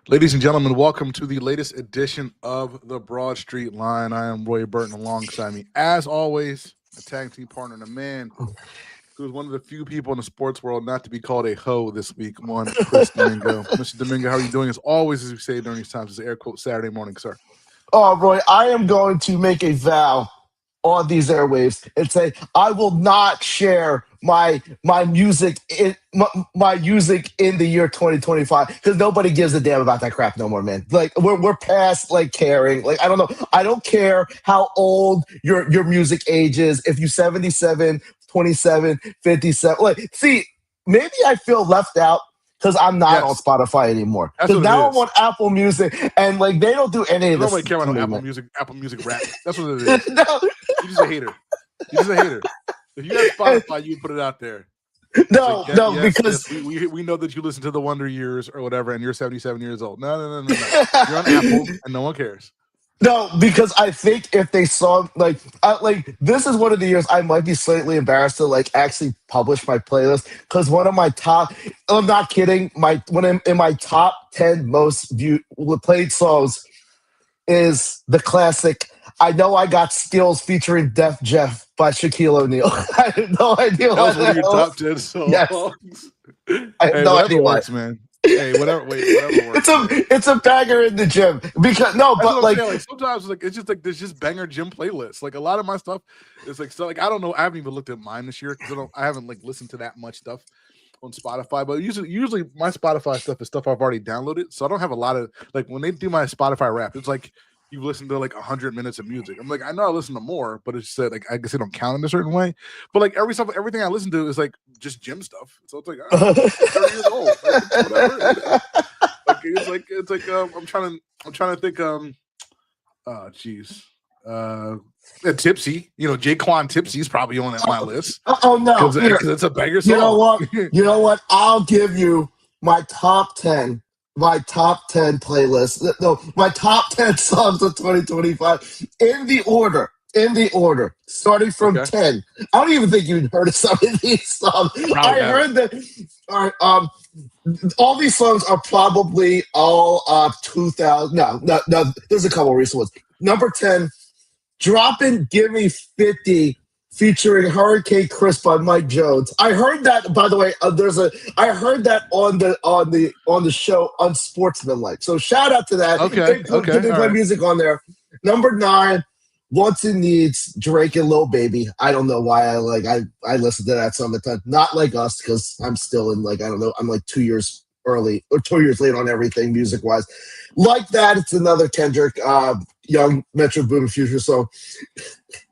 Ladies and gentlemen, welcome to the latest edition of the Broad Street Line. I am Roy Burton alongside me, as always, a tag team partner and a man who is one of the few people in the sports world not to be called a hoe this week, one Chris Domingo. Mr. Domingo, how are you doing? As always, as we say during these times, it's air quote Saturday morning, sir. Oh, Roy, I am going to make a vow on these airwaves and say I will not share my music in the year 2025 because nobody gives a damn about that crap no more, man. Like we're past like caring. Like I don't know. I don't care how old your music age is. If you 77, 27, 57. Like see, maybe I feel left out because I'm not on Yes, Spotify anymore. that's Because what it now I'm is. on Apple Music, and like they don't do any of Nobody this care to about no me, man. Apple Music rap. That's what it is. no, You're just a hater. You're just a hater. If you had Spotify, you'd put it out there. It's like, no, no, yes, because we know that you listen to the Wonder Years or whatever, and you're 77 years old. No. You're on Apple, and no one cares. no, because I think if they saw like this is one of the years I might be slightly embarrassed to like actually publish my playlist because one of my top, I'm not kidding, my one in my top 10 most viewed played songs is the classic "I Know I Got Skills" featuring Def Jeff by Shaquille O'Neal. I have no idea That why was one the of your hell. top 10 Yes, songs. I have Hey, no whatever idea why. works, man. Hey, whatever works, man. It's a banger in the gym because no, That's but what I'm like saying. Like sometimes, like it's just like there's just banger gym playlists. Like a lot of my stuff is like so. Like I don't know. I haven't even looked at mine this year because I haven't like listened to that much stuff on Spotify. But usually my Spotify stuff is stuff I've already downloaded, so I don't have a lot of like when they do my Spotify rap. It's like you've listened to like 100 minutes of music. I'm like I know I listen to more, but it's just that, like I guess they don't count in a certain way. But like everything I listen to is like just gym stuff. So it's like I'm 30 years old. Like, it's whatever. I'm trying to think. Oh, jeez. Tipsy. Jaquan Tipsy is probably on my list oh no, because here. it's a banger You know song. what? You know what? I'll give you my top 10. My top 10 playlist. No, my top 10 songs of 2025 in the order. In the order. Starting from Okay, 10. I don't even think you've heard of some of these songs. I probably I haven't. heard that all these songs are probably all 2000. No. There's a couple recent ones. Number 10, Dropping Gimme 50 featuring Hurricane Chris by Mike Jones. I heard that, by the way. I heard that on the show Unsportsmanlike. So shout out to that. Okay, They all play right. music on there. Number 9, Wants and Needs, Drake and Lil Baby. I don't know why I listen to that song a ton. Not like us because I'm still in like I don't know. I'm like 2 years early or 2 years late on everything music wise. Like that, it's another Kendrick, Young Metro Boomin Future song.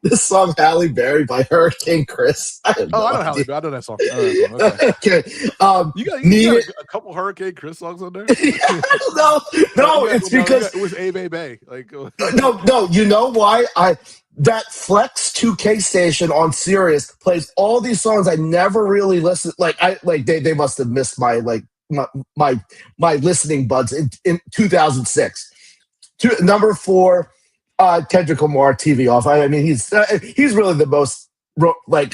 This song Halle Berry by Hurricane Chris. I have Oh, I no know Halle idea. Berry. I know that song. Okay. Okay. You Need got it. a couple Hurricane Chris songs on there. No, it's because it was A Bay Bay. Like no. You know why? That Flex 2K station on Sirius plays all these songs I never really listened. They must have missed my listening buds in 2006. Number 4, Kendrick Lamar, TV Off. I mean, he's really the most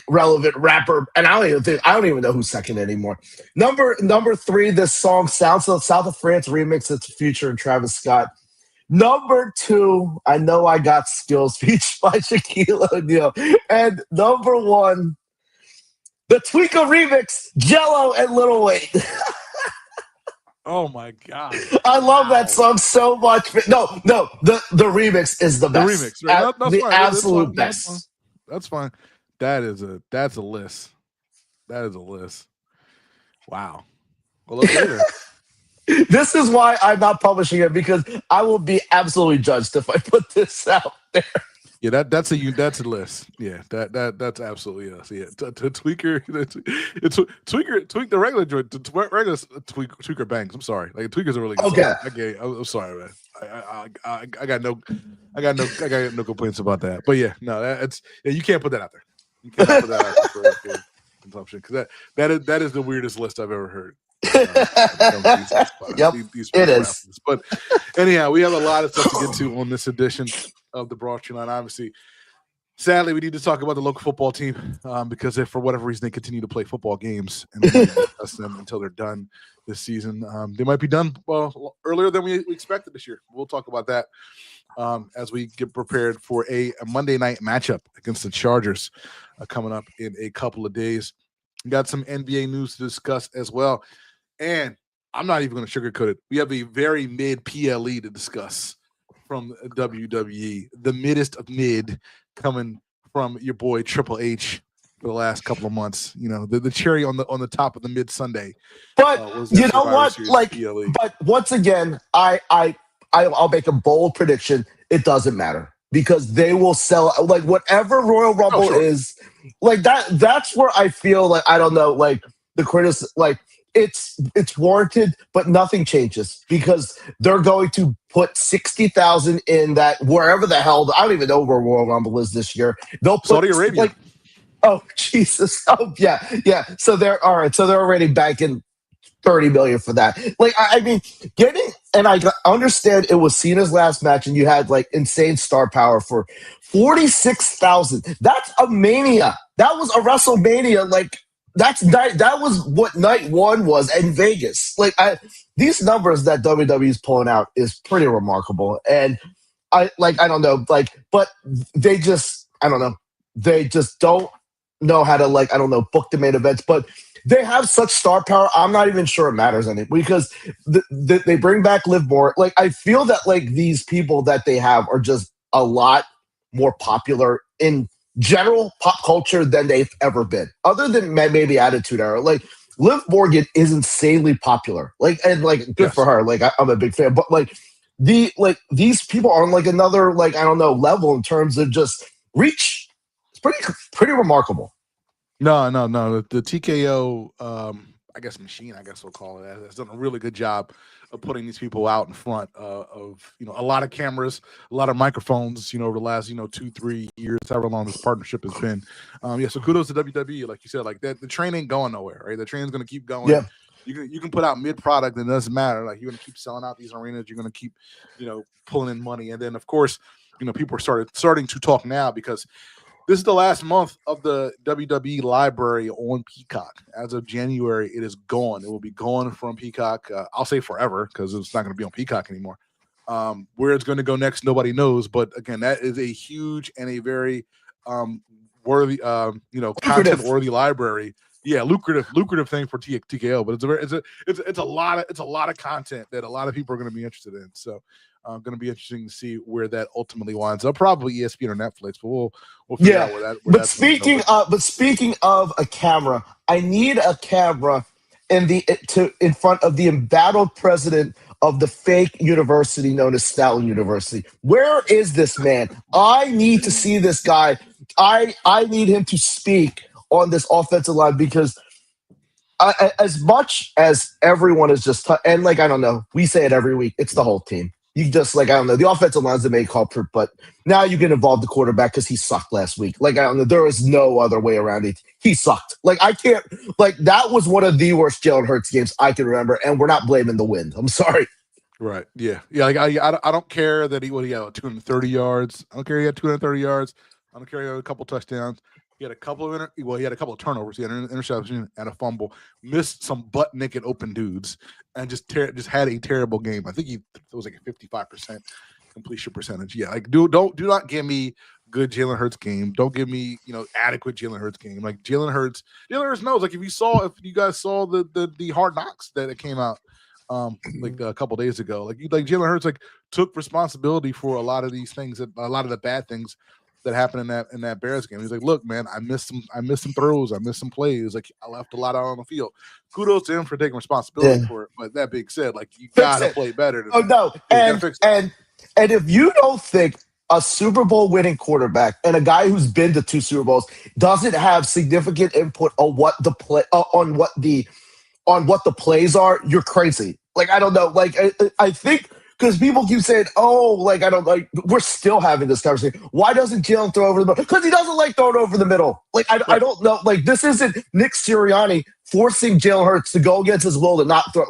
relevant rapper, and I don't even know who's second anymore. Number 3, this song South of France remix. It's featuring Travis Scott. Number 2, I Know I Got Skills, featured by Shaquille O'Neal. And number 1, the Tweaker remix, Jello and Lil Wayne. oh my god, I love that wow. song so much. No, the remix is the The best. remix, right? That's The fine. absolute Fine. That's fine. best. That's fine. That's a list. That is a list. Wow. Well, look later. This is why I'm not publishing it because I will be absolutely judged if I put this out there. Yeah, that's a list. Yeah, that's absolutely us. Yeah, tweaker, tweak the regular joint, tweaker bangs. I'm sorry, like tweaker's a really good Okay. song. I'm sorry, man. I got no complaints about that. But yeah, no, you can't put that out there. You can't put that out there for consumption because that is the weirdest list I've ever heard. Yep, it is. But anyhow, we have a lot of stuff to get to on this edition of the Broad Street Line. Obviously, Sadly, we need to talk about the local football team because if for whatever reason they continue to play football games and we discuss them until they're done this season, they might be done earlier than we expected this year. We'll talk about that as we get prepared for a Monday night matchup against the Chargers coming up in a couple of days. We got some NBA news to discuss as well. And I'm not even going to sugarcoat it. We have a very mid PLE to discuss from WWE, the middest of mid, coming from your boy Triple H for the last couple of months. You know, the cherry on the top of the mid Sunday. But you know what? Like, PLE. But once again, I'll make a bold prediction. It doesn't matter because they will sell like whatever Royal Rumble is. Like that's where I feel like I don't know, like the criticism, like it's warranted, but nothing changes because they're going to put 60,000 in that wherever the hell I don't even know where Royal Rumble is this year. They'll put Saudi Arabia. Like, oh Jesus! Oh yeah. So they're all right. So they're already banking 30 million for that. Like I mean, and I understand it was Cena's last match, and you had like insane star power for 46,000. That's a Mania. That was a WrestleMania. Like. That was what night one was in Vegas. Like these numbers that WWE is pulling out is pretty remarkable. And I don't know, like, but they just don't know how to book the main events. But they have such star power. I'm not even sure it matters any because they bring back Liv Morgan. Like I feel that like these people that they have are just a lot more popular in general pop culture than they've ever been, other than maybe Attitude Era. Like Liv Morgan is insanely popular, good for her. Like I'm a big fan, but these people are on like another level in terms of just reach. It's pretty remarkable. No. The TKO, I guess machine, I guess we'll call it, has done a really good job of putting these people out in front of a lot of cameras, a lot of microphones, over the last 2-3 years, however long this partnership has been. So kudos to WWE, like you said, like that. The train ain't going nowhere, right? The train's going to keep going. Yeah. You can put out mid product and it doesn't matter. Like you're going to keep selling out these arenas. You're going to keep pulling in money, and then of course people are starting to talk now because this is the last month of the WWE library on Peacock. As of January, it is gone. It will be gone from Peacock. I'll say forever because it's not going to be on Peacock anymore. Where it's going to go next, nobody knows. But again, that is a huge and a very worthy, content-worthy library. Yeah, lucrative thing for TKO. But it's a lot of content that a lot of people are going to be interested in. So. Going to be interesting to see where that ultimately winds up. Probably ESPN or Netflix, but we'll figure out where that. But speaking of a camera, I need a camera in front of the embattled president of the fake university known as Stalin University. Where is this man? I need to see this guy. I need him to speak on this offensive line because. As much as everyone is just and I don't know, we say it every week. It's the whole team. You just I don't know, the offensive line's the main culprit, but now you can involve the quarterback because he sucked last week. I don't know, there is no other way around it. He sucked. I can't that was one of the worst Jalen Hurts games I can remember, and we're not blaming the wind. I'm sorry. Right. Yeah. I don't care that he had 230 yards. I don't care he had 230 yards. I don't care he had a couple touchdowns. He had a couple of turnovers. He had an interception and a fumble. Missed some butt naked open dudes, and just had a terrible game. I think it was like a 55% completion percentage. Yeah, do not give me good Jalen Hurts game. Don't give me adequate Jalen Hurts game. Like Jalen Hurts knows. Like if you guys saw the Hard Knocks that it came out a couple days ago. Like Jalen Hurts took responsibility for a lot of these things, a lot of the bad things that happened in that Bears game. He's like, look, man, I missed some throws, I missed some plays. Like I left a lot out on the field. Kudos to him for taking responsibility for it. But that being said, you gotta play better. And if you don't think a Super Bowl winning quarterback and a guy who's been to 2 Super Bowls doesn't have significant input on what the play on what the plays are, you're crazy. I don't know. I think. Because people keep saying, we're still having this conversation. Why doesn't Jalen throw over the middle? Because he doesn't like throwing over the middle. I don't know. This isn't Nick Sirianni forcing Jalen Hurts to go against his will to not throw.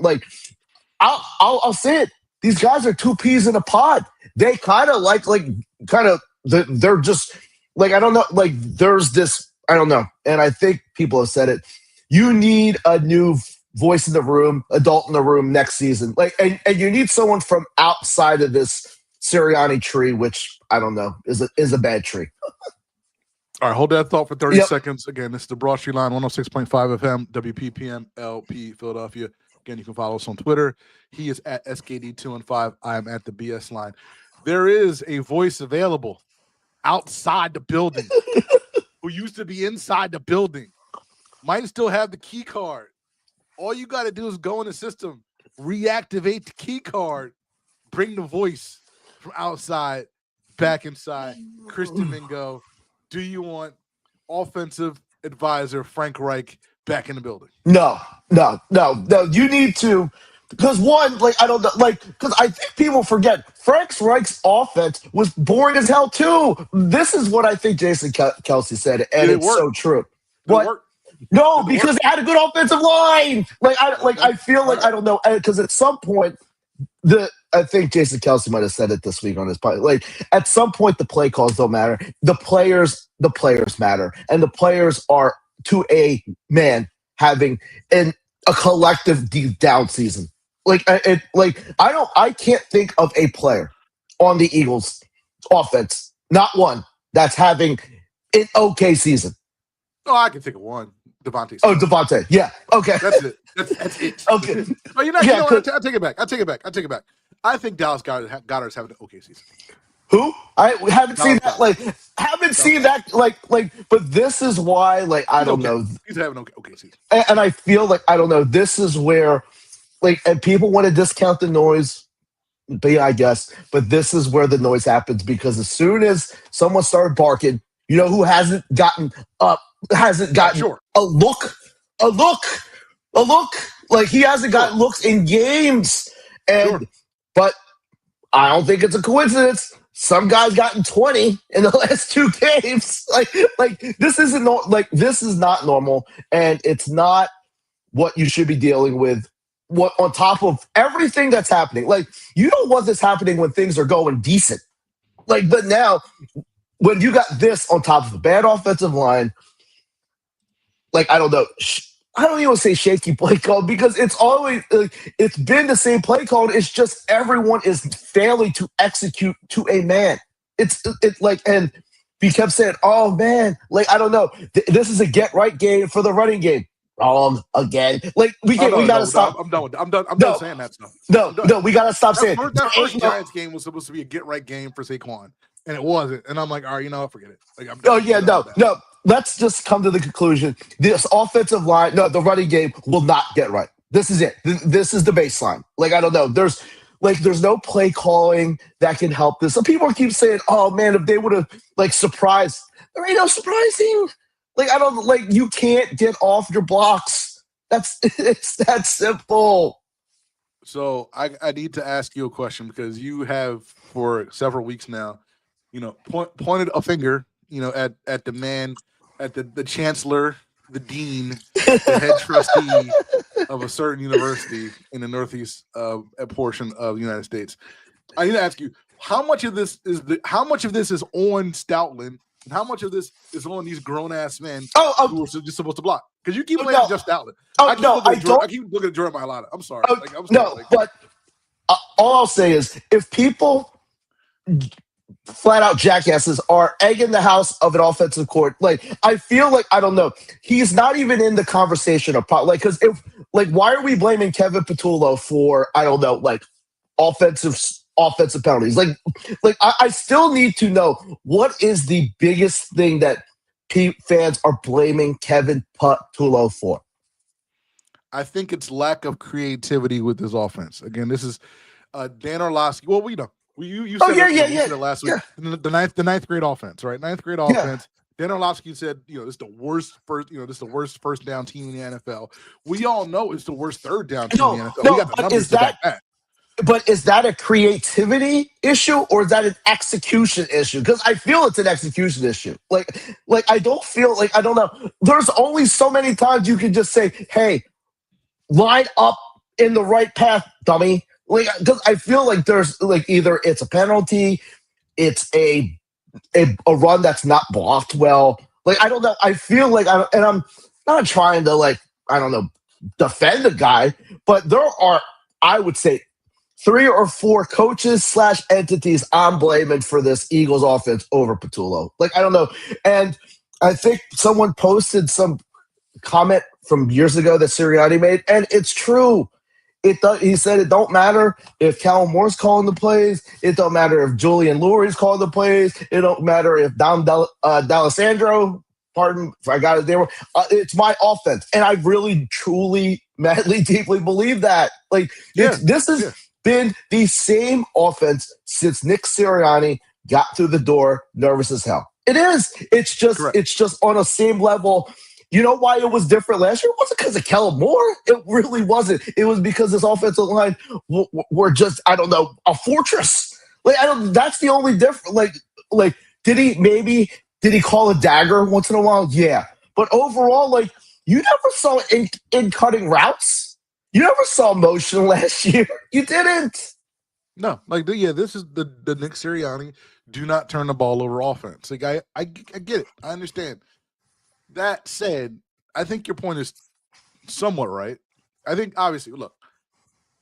I'll say it. These guys are 2 peas in a pod. They kind of they're just like I don't know, like there's this, I don't know, and I think people have said it. You need a new voice in the room, adult in the room next season. Like, and you need someone from outside of this Sirianni tree, which I don't know is a bad tree. All right, hold that thought for 30 Yep. seconds. Again, this is the Broad Street Line, 106.5 FM, WPPM, LP, Philadelphia. Again, you can follow us on Twitter. He is at SKD215. I am at the BS Line. There is a voice available outside the building who used to be inside the building. Might still have the key card. All you got to do is go in the system, reactivate the key card, bring the voice from outside back inside. Chris Domingo, do you want offensive advisor Frank Reich back in the building? No. You need to, because one, like I don't know, like because I think people forget Frank Reich's offense was boring as hell too. This is what I think Jason Kelsey said, and it's so true. What? No, because they had a good offensive line. I feel like I don't know, because at some point I think Jason Kelsey might have said it this week on his podcast. Like at some point, the play calls don't matter. The players matter, and the players are to a man having a collective deep down season. I can't think of a player on the Eagles offense, not one, that's having an okay season. Oh, I can think of one. Devontae. Oh, Devontae. Yeah. Okay. That's it. That's it. Okay. But you know what? I take it back. I take it back. I think Dallas Goedert's having an okay season. Who? I haven't seen that. But this is why, I don't know. He's having an okay season. And I feel like, I don't know, this is where, and people want to discount the noise, but yeah, I guess. But this is where the noise happens, because as soon as someone started barking, you know who hasn't gotten a look. Like he hasn't gotten looks in games. But I don't think it's a coincidence. Some guys gotten 20 in the last 2 games. This is not normal, and it's not what you should be dealing with. What on top of everything that's happening, you don't want this happening when things are going decent. But now when you got this on top of a bad offensive line, I don't know. I don't even say shaky play call, because it's always it's been the same play call. It's just everyone is failing to execute to a man. And we kept saying, "Oh man, I don't know. This is a get right game for the running game." Again. We gotta stop. I'm done with that. I'm done saying that stuff. No, we gotta stop saying that first Giants game was supposed to be a get right game for Saquon, and it wasn't. And I'm like, all right, forget it. No. Let's just come to the conclusion. This offensive line, the running game will not get right. This is it. This is the baseline. I don't know. There's no play calling that can help this. Some people keep saying, "Oh man, if they would have surprised." There ain't no surprising. You can't get off your blocks. It's that simple. So I need to ask you a question, because you have for several weeks now, pointed a finger, at the man, at the chancellor, the dean, the head trustee of a certain university in the northeast portion of the United States. I need to ask you, how much of this is on Stoutland, and how much of this is on these grown ass men who are just supposed to block? Because you keep blaming just Stoutland. I keep looking at Jordan Mailata. I'm sorry. But all I'll say is, if people flat out jackasses are egging the house of an offensive court, I feel I don't know, he's not even in the conversation of because if why are we blaming Kevin Patullo for, I don't know, offensive penalties? I still need to know, what is the biggest thing that fans are blaming Kevin Patullo for? I think it's lack of creativity with his offense. Again, this is Dan Orlovsky. Well, we know. You said said it last week. Yeah. The ninth grade offense, right? Ninth grade offense. Dan Orlovsky said, this is the worst first down team in the NFL. We all know it's the worst third down team in the NFL. We got the numbers to back that. But is that a creativity issue, or is that an execution issue? Because I feel it's an execution issue. I don't feel I don't know. There's only so many times you can just say, "Hey, line up in the right path, dummy." Because I feel there's either it's a penalty, it's a a run that's not blocked well. Like, I don't know. I feel like I'm not trying to, like, I don't know, defend the guy, but there are, I would say, 3 or 4 coaches / entities I'm blaming for this Eagles offense over Patullo. Like, I don't know. And I think someone posted some comment from years ago that Sirianni made, and it's true. He said it don't matter if Kellen Moore's calling the plays. It don't matter if Julian Lurie's calling the plays. It don't matter if D'Alessandro, pardon if I got it there. It's my offense, and I really, truly, madly, deeply believe that. Like, this has been the same offense since Nick Sirianni got through the door, nervous as hell. It is. It's just on the same level. You know why it was different last year? It wasn't because of Kellen Moore. It really wasn't. It was because this offensive line were just, I don't know, a fortress. Like, that's the only difference. Like, did he call a dagger once in a while? Yeah. But overall, like, you never saw in cutting routes. You never saw motion last year. You didn't. No, like, this is the Nick Sirianni do not turn the ball over offense. Like, I get it. I understand. That said, I think your point is somewhat right. I think, obviously, look,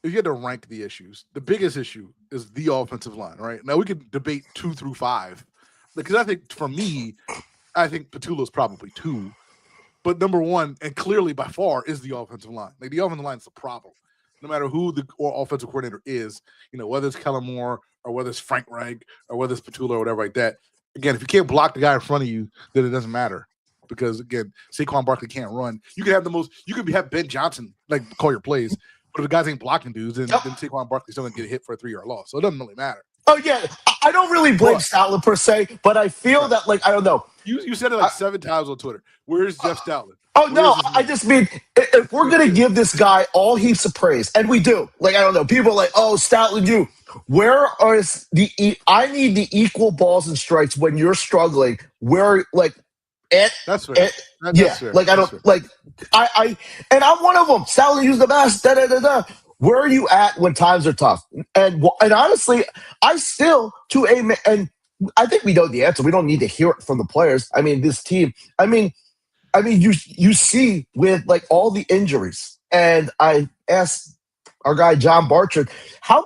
if you had to rank the issues, the biggest issue is the offensive line, right? Now, we could debate 2 through 5, because I think, for me, I think Patullo's probably 2. But number 1, and clearly by far, is the offensive line. Like, the offensive line is the problem. No matter who the offensive coordinator is, whether it's Kellen Moore or whether it's Frank Reich or whether it's Patullo or whatever like that. Again, if you can't block the guy in front of you, then it doesn't matter. Because, again, Saquon Barkley can't run. You can have Ben Johnson like call your plays, but if the guys ain't blocking dudes, then Saquon Barkley's still gonna get hit for a 3-yard loss. So it doesn't really matter. Oh yeah, I don't really blame Stoutland per se, but I feel that, like, I don't know. You said it like 7 times on Twitter. Where's Jeff Stoutland? Oh no, I just mean, if we're gonna give this guy all heaps of praise, and we do, like, I don't know, people are like, oh, Stoutland, where are I need the equal balls and strikes when you're struggling. Where, like. That's right. That's fair. Like, I don't like and I'm one of them. Sally used the best. Where are you at when times are tough? And honestly, I still and I think we know the answer. We don't need to hear it from the players. I mean, this team. I mean, you see with, like, all the injuries, and I asked our guy John Barchard, how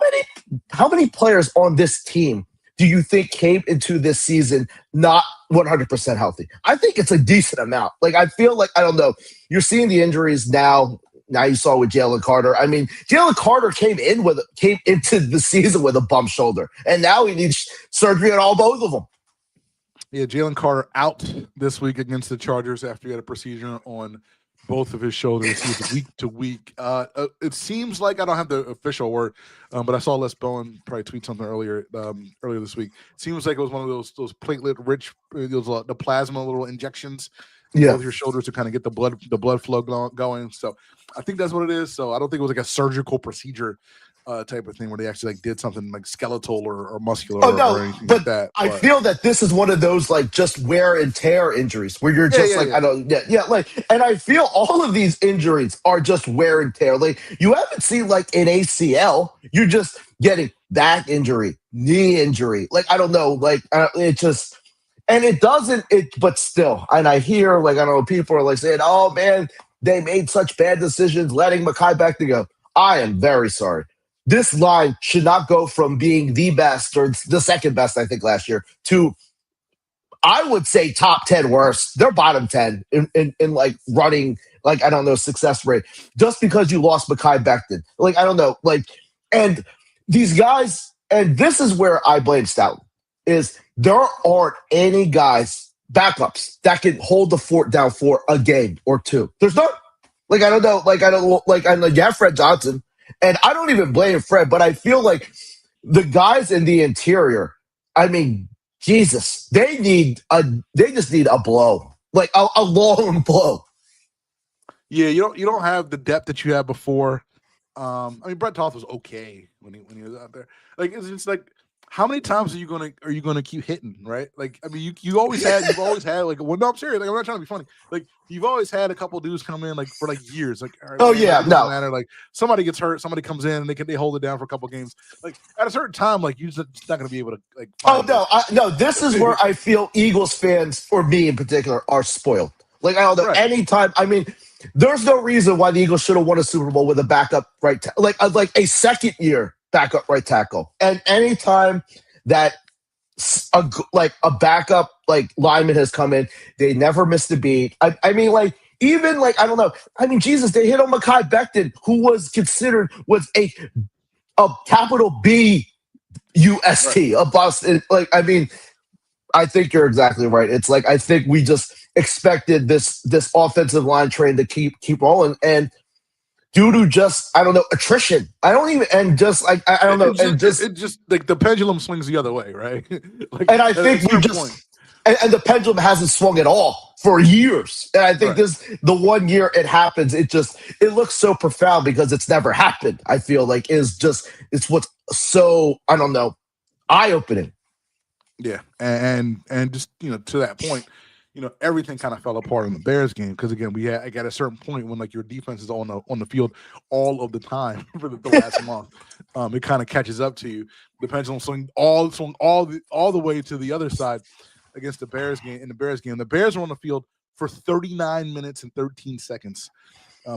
many players on this team do you think came into this season not 100% healthy? I think it's a decent amount. Like, I feel like, I don't know, you're seeing the injuries now. Now you saw with Jalen Carter. I mean, Jalen Carter came into the season with a bum shoulder, and now he needs surgery on both of them. Yeah, Jalen Carter out this week against the Chargers after he had a procedure on both of his shoulders. He was week to week. It seems like, I don't have the official word, but I saw Les Bowen probably tweet something earlier this week. It seems like it was one of those platelet-rich, the plasma little injections in both your shoulders to kind of get the blood flow going. So I think that's what it is. So I don't think it was like a surgical procedure type of thing where they actually, like, did something like skeletal or muscular or anything like that. I feel that this is one of those, like, just wear and tear injuries where you're just and I feel all of these injuries are just wear and tear. Like, you haven't seen, like, an ACL. You're just getting back injury, knee injury. Like, I don't know, like, it just, and but still, and I hear, like, I don't know, people are like saying, oh man, they made such bad decisions letting Mekhi Becton go. I am very sorry. This line should not go from being the best or the second best, I think, last year, to, I would say, top 10 worst. They're bottom 10 in like running, like, I don't know, success rate, just because you lost Mekhi Becton. Like, I don't know, like, and these guys, and this is where I blame Stoutland, is there aren't any guys, backups, that can hold the fort down for a game or two. There's not. Like, I don't know, I know you have Fred Johnson. And I don't even blame Fred, but I feel like the guys in the interior, I mean, Jesus, they just need a blow, like a long blow. Yeah, you don't have the depth that you had before. I mean, Brett Toth was okay when he was out there. Like, it's just like, how many times are you gonna keep hitting, right? Like, I mean, you've always had like, well, no, I'm serious. Like, I'm not trying to be funny. Like, you've always had a couple dudes come in like for like years. Like, all right, Oh man, like yeah, it doesn't no. matter. Like, somebody gets hurt, somebody comes in and they hold it down for a couple games. Like, at a certain time, like you're just not gonna be able to like Oh find no, those guys. no. This is where I feel Eagles fans, or me in particular, are spoiled. Like I don't know. Right. Anytime, I mean, there's no reason why the Eagles should have won a Super Bowl with a backup like a second year backup right tackle. And anytime that like a backup like lineman has come in, they never missed a beat. I mean, like even like I don't know. I mean, Jesus, they hit on Mekhi Becton, who was considered was a capital B UST, Right. a bust. Like I mean, I think you're exactly right. It's like I think we just expected this offensive line train to keep rolling, and due to just I don't know attrition, I don't even and just like I don't know and just It just like the pendulum swings the other way, right? Like and I at a think we certain just point. and the pendulum hasn't swung at all for years. And I think Right. the 1 year it happens, it looks so profound because it's never happened. I feel like it's what's so I don't know eye opening. Yeah, and just to that point, everything kind of fell apart in the Bears game because again we had like, at a certain point when like your defense is on the field all of the time for the last month, it kind of catches up to you. The pendulum swung all the way to the other side against the Bears game. In the Bears game, the Bears were on the field for 39 minutes and 13 seconds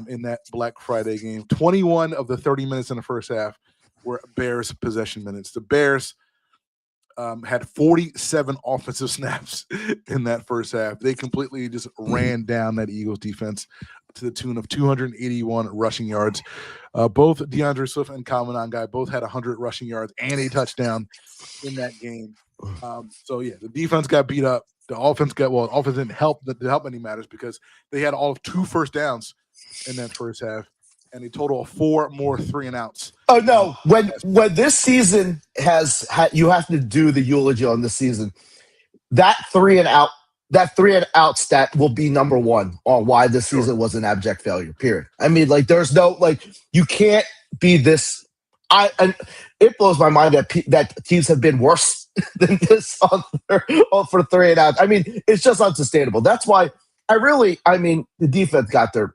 in that Black Friday game. 21 of the 30 minutes in the first half were Bears possession minutes. The Bears had 47 offensive snaps in that first half. They completely just ran down that Eagles defense to the tune of 281 rushing yards. Both DeAndre Swift and Kyle Monangai both had 100 rushing yards and a touchdown in that game. So yeah, the defense got beat up. The offense didn't help any matters because they had all of 2 first downs in that first half and a total of 4 more 3 and outs. Oh no! When this season you have to do the eulogy on this season. That 3 and out stat will be number one on why this season was an abject failure. Period. I mean, like, there's no like you can't be this. And it blows my mind that teams have been worse than this for 3 and out. I mean, it's just unsustainable. That's why the defense got their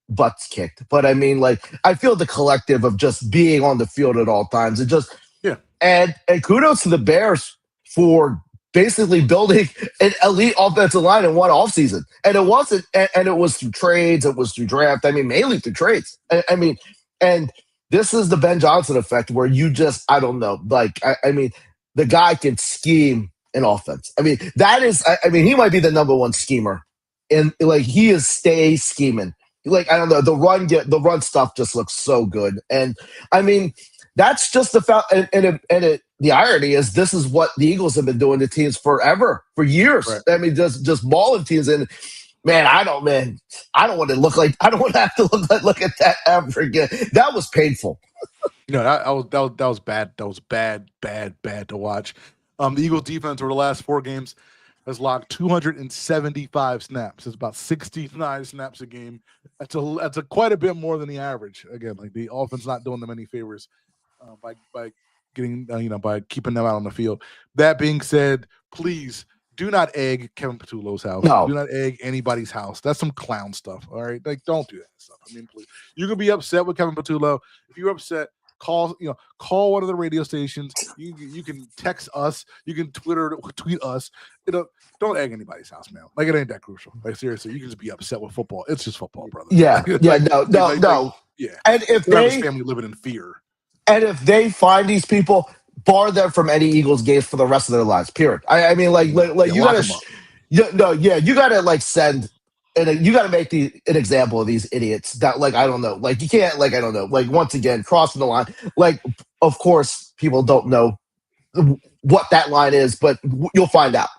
butts kicked. But I mean, like, I feel the collective of just being on the field at all times. It just and kudos to the Bears for basically building an elite offensive line in one offseason. And it wasn't, and it was through trades, it was through draft. I mean, mainly through trades. And this is the Ben Johnson effect where you just, I don't know, like, I mean, the guy can scheme an offense. I mean, he might be the number one schemer. And like, he is stay scheming. Like, I don't know, the run stuff just looks so good. And I mean, that's just the irony is this is what the Eagles have been doing to teams forever, for years. Right. I mean, just mauling teams. And man, I don't want to have to look at that ever again. That was painful. That was bad. That was bad to watch. The Eagles defense over the last 4 games has logged 275 snaps. It's about 69 snaps a game. That's a quite a bit more than the average. Again, like the offense not doing them any favors by getting by keeping them out on the field. That being said, please do not egg Kevin Patullo's house. No. Do not egg anybody's house. That's some clown stuff. All right, like don't do that stuff. I mean, please. You can be upset with Kevin Patullo. If you're upset, call one of the radio stations. You can text us. You can tweet us. Don't egg anybody's house, man. Like, it ain't that crucial. Like, seriously, you can just be upset with football. It's just football, brother. Yeah, no. Yeah. And if his family living in fear. And if they find these people, bar them from any Eagles games for the rest of their lives. Period. I mean, like you gotta, you gotta like send. And you got to make an example of these idiots that, like, I don't know, like, you can't, like, I don't know, like, once again, crossing the line. Like, of course, people don't know what that line is, but you'll find out.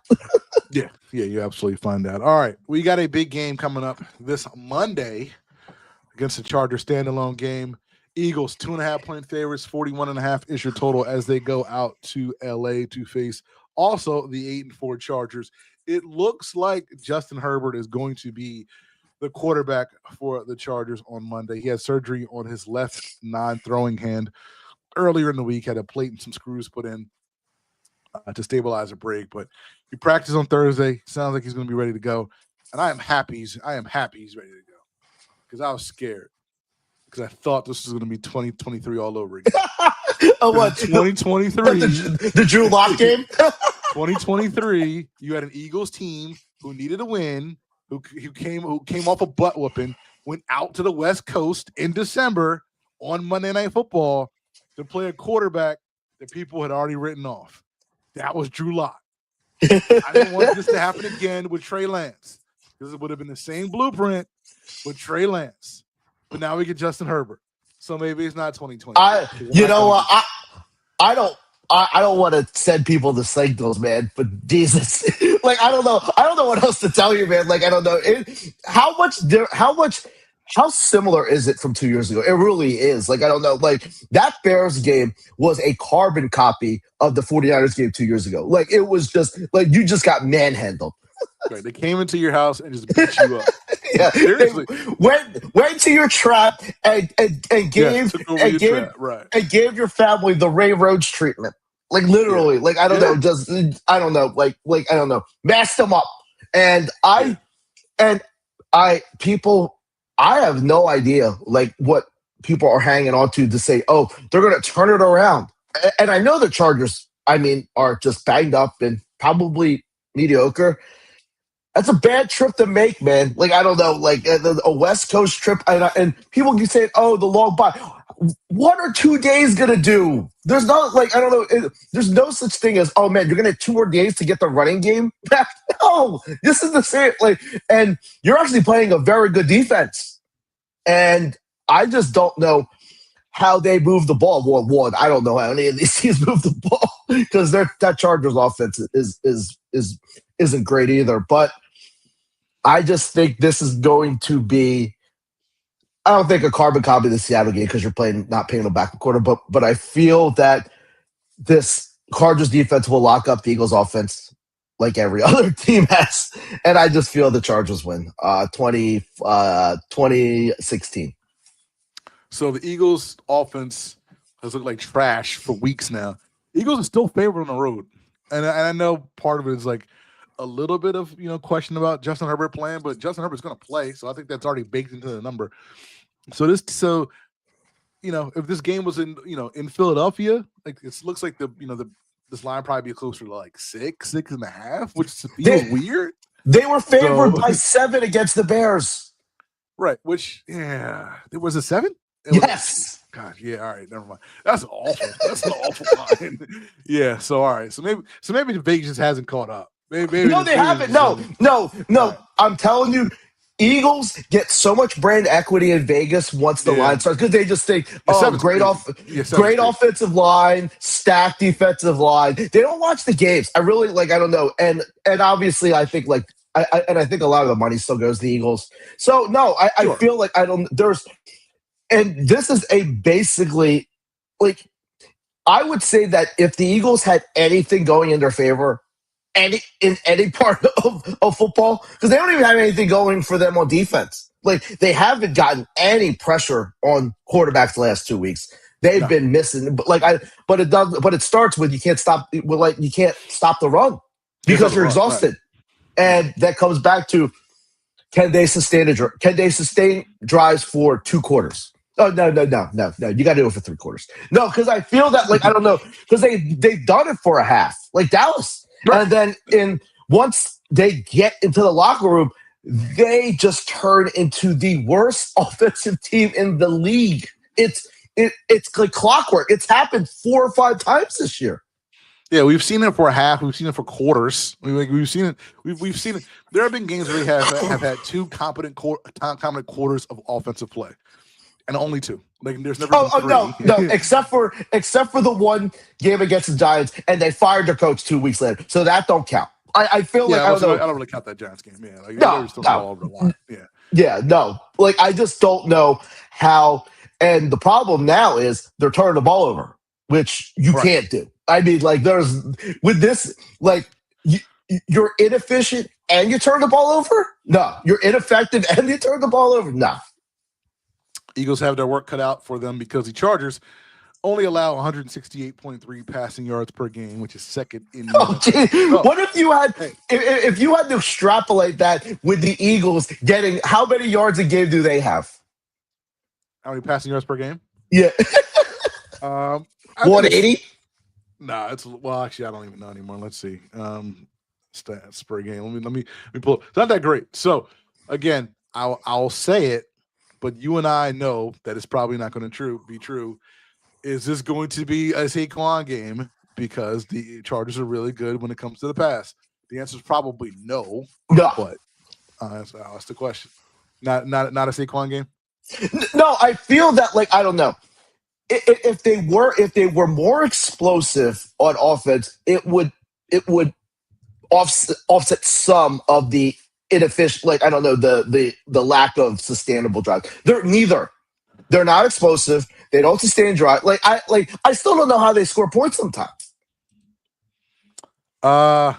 Yeah, you absolutely find out. All right, we got a big game coming up this Monday against the Chargers, standalone game. Eagles 2.5-point favorites, 41.5 is your total as they go out to LA to face also the 8-4 Chargers. It looks like Justin Herbert is going to be the quarterback for the Chargers on Monday. He had surgery on his left non-throwing hand earlier in the week, had a plate and some screws put in. to stabilize a break. But he practiced on Thursday. Sounds like he's going to be ready to go, and I am happy. I am happy he's ready to go because I was scared because I thought this was going to be 2023 all over again. Oh, what? 2023, the Drew Lock game. 2023. You had an Eagles team who needed a win, who came off a butt whooping, went out to the West Coast in December on Monday Night Football to play a quarterback that people had already written off. That was Drew Lock. I didn't want this to happen again with Trey Lance because it would have been the same blueprint with Trey Lance. But now we get Justin Herbert. So maybe it's not 2020. I don't want to send people to signals, man. But Jesus, like I don't know what else to tell you, man. Like I don't know how similar is it from 2 years ago? It really is. Like I don't know. Like that Bears game was a carbon copy of the 49ers game 2 years ago. Like it was just like you just got manhandled. Right. They came into your house and just beat you up. Yeah, seriously. Went to your trap and gave your family the Ray Rhodes treatment. Like literally, like I don't know, just I don't know, like I don't know, masked them up. And I have no idea like what people are hanging on to say, oh, they're gonna turn it around. And I know the Chargers, I mean, are just banged up and probably mediocre. That's a bad trip to make, man. Like, I don't know, like a West Coast trip. And people can say, oh, the long bye. 1 or 2 days going to do? There's not, like, I don't know. There's no such thing as, oh, man, you're going to have 2 more days to get the running game back. No, this is the same. Like, and you're actually playing a very good defense. And I just don't know how they move the ball. One, I don't know how any of these teams move the ball because that Chargers offense isn't great either. But I just think this is going to be. I don't think a carbon copy of the Seattle game because you're not paying them back a quarter. But I feel that this Chargers defense will lock up the Eagles offense like every other team has, and I just feel the Chargers win 2016. So the Eagles offense has looked like trash for weeks now. Eagles are still favored on the road, and I know part of it is like a little bit of question about Justin Herbert playing, but Justin Herbert's going to play, so I think that's already baked into the number. So if this game was in Philadelphia, like it looks like this line probably be closer to like 6.5, which feels weird. They were favored by 7 against the Bears, right? Which there was a 7. Yes. God, yeah. All right, never mind. That's awful. That's an awful line. Yeah. So all right. So maybe the Vegas just hasn't caught up. Maybe no, they haven't. No. Right. I'm telling you, Eagles get so much brand equity in Vegas once the line starts because they just think, great offensive line, stacked defensive line. They don't watch the games. I really I don't know. And obviously, I think I think a lot of the money still goes to the Eagles. So no, I feel like and this is basically I would say that if the Eagles had anything going in their favor, in any part of football, because they don't even have anything going for them on defense. Like they haven't gotten any pressure on quarterbacks the last 2 weeks. They've been missing, but it starts with you can't stop the run because you're exhausted, and that comes back to can they sustain drives for 2 quarters? Oh no! You got to do it for 3 quarters. No, because I feel that I don't know because they've done it for a half, like Dallas. Right. And then once they get into the locker room, they just turn into the worst offensive team in the league. It's like clockwork. It's happened 4 or 5 times this year. Yeah, we've seen it for a half. We've seen it for quarters. We've seen it. We've seen it. There have been games where we have had 2 competent quarters of offensive play, and only 2. Like there's never. No, except for the one game against the Giants, and they fired their coach 2 weeks later, so that don't count. I feel I don't really count that Giants game. Yeah, all over the line. Yeah, no. I just don't know how. And the problem now is they're turning the ball over, which you can't do. I mean, there's with this, you're inefficient and you turn the ball over. No, you're ineffective and you turn the ball over. No. Eagles have their work cut out for them because the Chargers only allow 168.3 passing yards per game, which is second in the Oh, NFL. gee. So, What if you had hey, if you had to extrapolate that with the Eagles getting how many yards a game do they have? how many passing yards per game? Yeah, I think 180. Nah, well, actually, I don't even know anymore. Let's see. Stats per game. Let me pull. It's not that great. So again, I'll say it, but you and I know that it's probably not going to be true. Is this going to be a Saquon game because the Chargers are really good when it comes to the pass? The answer is probably no. No, But that's the question. Not a Saquon game. no. I feel that I don't know. If they were more explosive on offense, it would offset some of the inefficient, I don't know, the lack of sustainable drive. They're neither. They're not explosive. They don't sustain drive. I still don't know how they score points sometimes. That's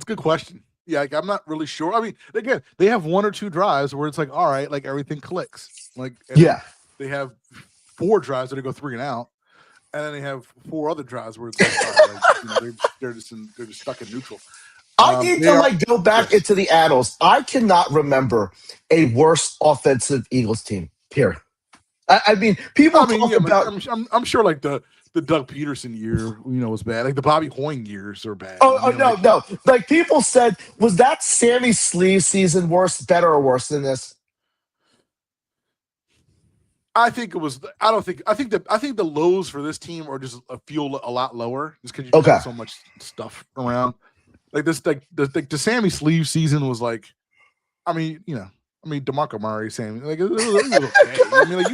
a good question. Yeah, I'm not really sure. I mean, again, they have one or two drives where it's all right, everything clicks. They have 4 drives that go 3 and out, and then they have 4 other drives where it's all right, they're just stuck in neutral. I need to go back into the annals. I cannot remember a worse offensive Eagles team. Period. I mean, people talk about. I'm sure the Doug Peterson year, was bad. The Bobby Hoying years are bad. No. People said, was that Sammy Sleeve season better or worse than this? I think it was. I think the lows for this team are just feel a lot lower just because you got so much stuff around. The Sammy Sleeve season was DeMarco Murray, Sammy, it was okay. I mean,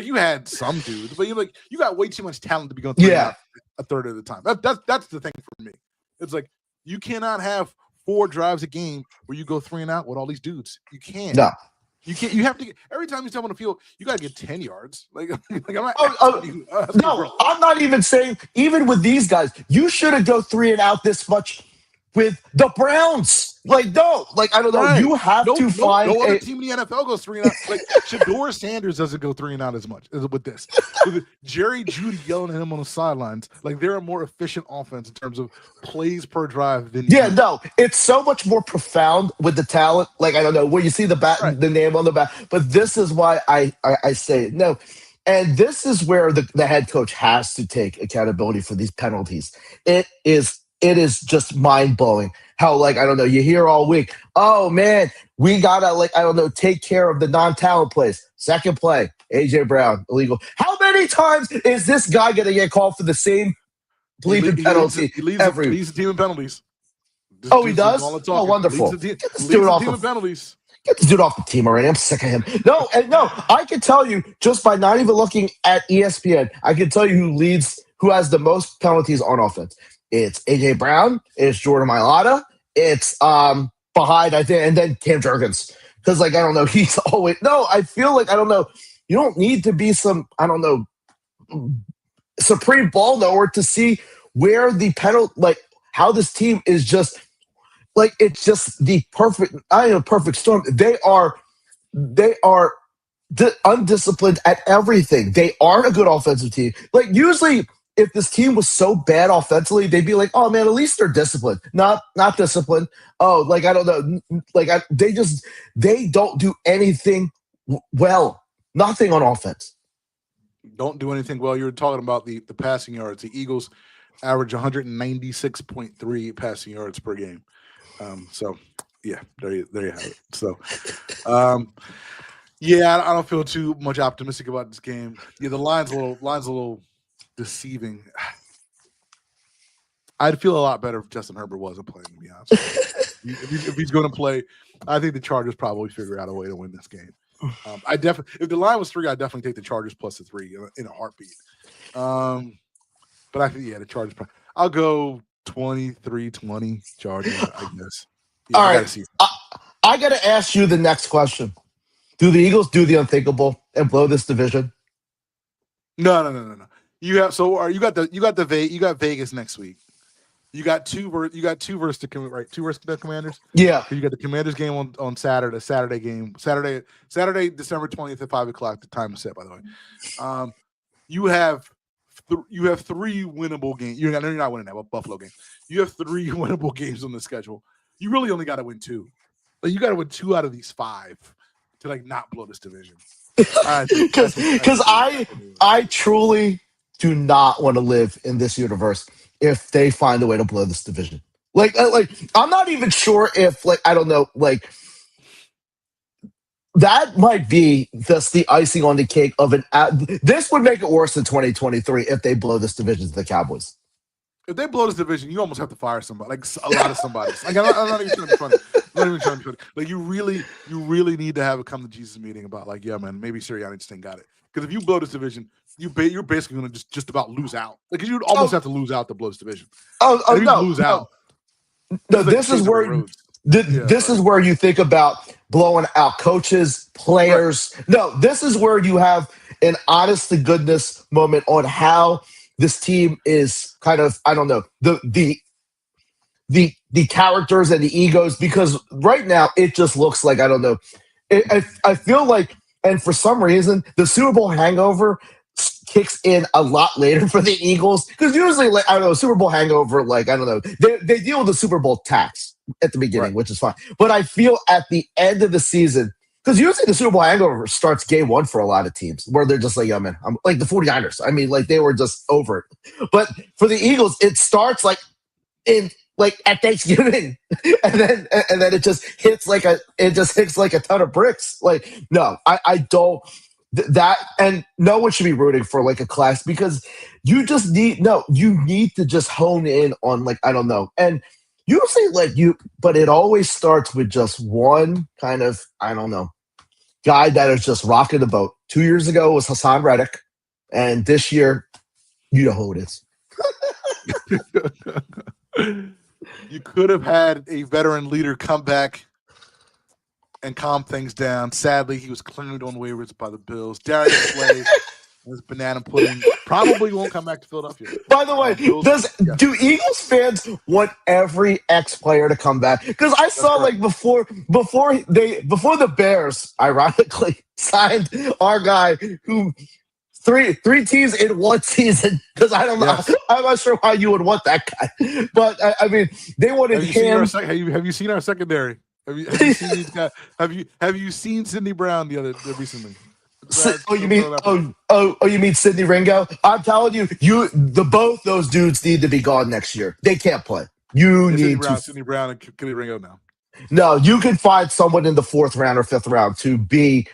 you had some dudes, but you got way too much talent to be going through a third of the time. That's the thing for me. It's you cannot have 4 drives a game where you go 3 and out with all these dudes. You can't. No. You can't. You have to get every time you step on the field. You got to get 10 yards. I'm not. I'm not even saying. Even with these guys, you shouldn't go 3 and out this much with the Browns. I don't know. Right. You have to find no other team in the NFL goes 3 and out. Shador Sanders doesn't go 3 and out as much as with this. With Jerry Jeudy yelling at him on the sidelines, they're a more efficient offense in terms of plays per drive than. Yeah, no, it's so much more profound with the talent. I don't know where you see the name on the back, but this is why I say it. No. And this is where the head coach has to take accountability for these penalties. It is just mind-blowing how, I don't know, you hear all week, oh, man, we got to, take care of the non-talent plays. Second play, A.J. Brown, illegal. How many times is this guy going to get called for the same bleeping penalty? He leads the team in penalties. He does? Oh, wonderful. Get this dude off the penalties. Get this dude off the team already. I'm sick of him. No, I can tell you just by not even looking at ESPN, I can tell you who has the most penalties on offense. It's A.J. Brown. It's Jordan Mailata. It's behind, I think, and then Cam Jurgens. Because, I don't know, he's always – no, I feel I don't know, you don't need to be some, I don't know, supreme ball knower to see where the penalty – how this team is just – it's just the perfect storm. They are undisciplined at everything. They aren't a good offensive team. Usually – if this team was so bad offensively, they'd be oh man, at least they're disciplined. Not disciplined. Oh, I don't know. They don't do anything well. Nothing on offense. Don't do anything well. You were talking about the passing yards. The Eagles average 196.3 passing yards per game. So yeah, there you have it. So I don't feel too much optimistic about this game. Yeah, the line's a little deceiving. I'd feel a lot better if Justin Herbert wasn't playing, to be honest. If he's going to play, I think the Chargers probably figure out a way to win this game. If the line was 3, I'd definitely take the Chargers plus the 3 in a heartbeat. But I think the Chargers. I'll go 23-20 Chargers, I guess. Yeah, all right, I got to ask you the next question: do the Eagles do the unthinkable and blow this division? No. You got Vegas next week. You got two versus the Commanders. Yeah. You got the Commanders game on Saturday. Saturday December 20th at 5:00. The time is set, by the way. You have you have 3 winnable games. You're not winning that Buffalo game. You have 3 winnable games on the schedule. You really only got to win 2. Like you got to win 2 out of these 5 to like not blow this division. Because I truly do not want to live in this universe if they find a way to blow this division. Like I'm not even sure if like I don't know like that might be just the icing on the cake of an. This would make it worse in 2023 if they blow this division to the Cowboys. If they blow this division, you almost have to fire somebody, like a lot of somebody. Like I'm not even trying to be funny. I'm not even trying to be funny. Like you really need to have a come to Jesus meeting about like, yeah, man, maybe Sirianni just ain't got it. Because if you blow this division, you're basically going to just about lose out. Like you'd almost have to lose out to blow this division. If you no, lose out. No, this is where this is where you think about blowing out coaches, players. Right. No, this is where you have an honest to goodness moment on how this team is kind of, I don't know, the characters and the egos, because right now it just looks like, I don't know. I feel like, and for some reason, the Super Bowl hangover kicks in a lot later for the Eagles, because usually, like, I don't know, Super Bowl hangover, like, I don't know, they deal with the Super Bowl tax at the beginning, right, which is fine. But I feel at the end of the season, because usually the Super Bowl hangover starts game 1 for a lot of teams, where they're just like, yeah, man, I'm like the 49ers. I mean, like, they were just over it. But for the Eagles, it starts like at Thanksgiving, and then it just hits like a ton of bricks. Like, no, I don't. That, and no one should be rooting for like a class, because you need to just hone in on, like, I don't know. And usually but it always starts with just one kind of, I don't know, guy that is just rocking the boat. 2 years ago was Hassan Reddick, and this year, you know who it is. You could have had a veteran leader come back and calm things down. Sadly, he was claimed on waivers by the Bills. Darius Slay, his banana pudding, probably won't come back to Philadelphia. By the way, do Eagles fans want every ex-player to come back? Because I saw like before the Bears, ironically, signed our guy who three teams in one season. Because I don't know, yes. I'm not sure why you would want that guy. But I mean, they wanted him. Have you seen our secondary? Have you seen these guys? Have you seen Sidney Brown recently? You mean Sidney Ringo? I'm telling you, both those dudes need to be gone next year. They can't play. Sidney Brown and Sidney Ringo now. No, you can find someone in the 4th round or 5th round to be.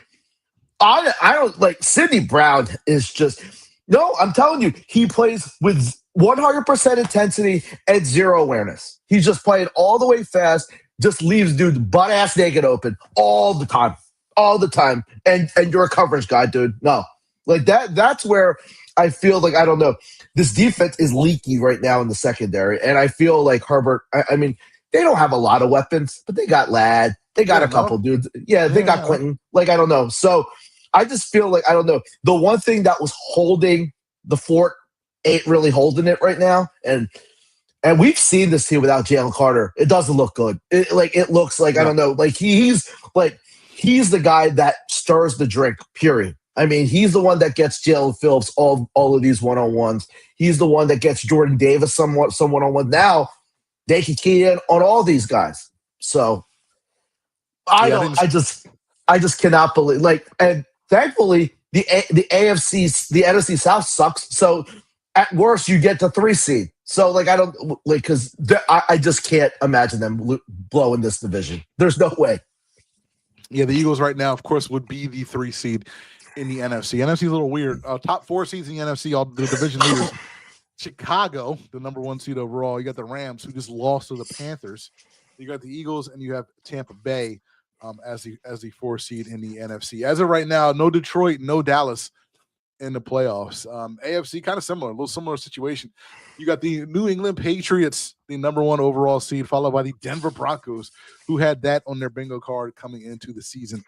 I don't like Sidney Brown is just no. I'm telling you, he plays with 100% intensity and 0 awareness. He's just playing all the way fast. Just leaves dude butt ass naked open all the time. And you're a coverage guy, dude. No, like that. That's where I feel like, I don't know. This defense is leaky right now in the secondary, and I feel like Herbert. I mean, they don't have a lot of weapons, but they got Ladd. They got a couple dudes. Yeah, they got Quentin. Like, I don't know. So I just feel like, I don't know. The one thing that was holding the fort ain't really holding it right now, and we've seen this team without Jalen Carter. It doesn't look good. It looks like, I don't know, like he's the guy that stirs the drink, period. I mean, he's the one that gets Jalen Phillips all of these one-on-ones. He's the one that gets Jordan Davis some one-on-one. Now they can key in on all these guys. So I just cannot believe, like, and thankfully the NFC South sucks. So at worst you get the 3 seed. So, like, I don't, like, because I just can't imagine them blowing this division. There's no way. Yeah, the Eagles right now, of course, would be the 3 seed in the NFC. NFC is a little weird. Top 4 seeds in the NFC, all the division leaders. Chicago, the number 1 seed overall. You got the Rams, who just lost to the Panthers. You got the Eagles, and you have Tampa Bay as the 4 seed in the NFC. As of right now, no Detroit, no Dallas in the playoffs. AFC, kind of similar, a little similar situation. You got the New England Patriots, the number 1 overall seed, followed by the Denver Broncos, who had that on their bingo card coming into the season.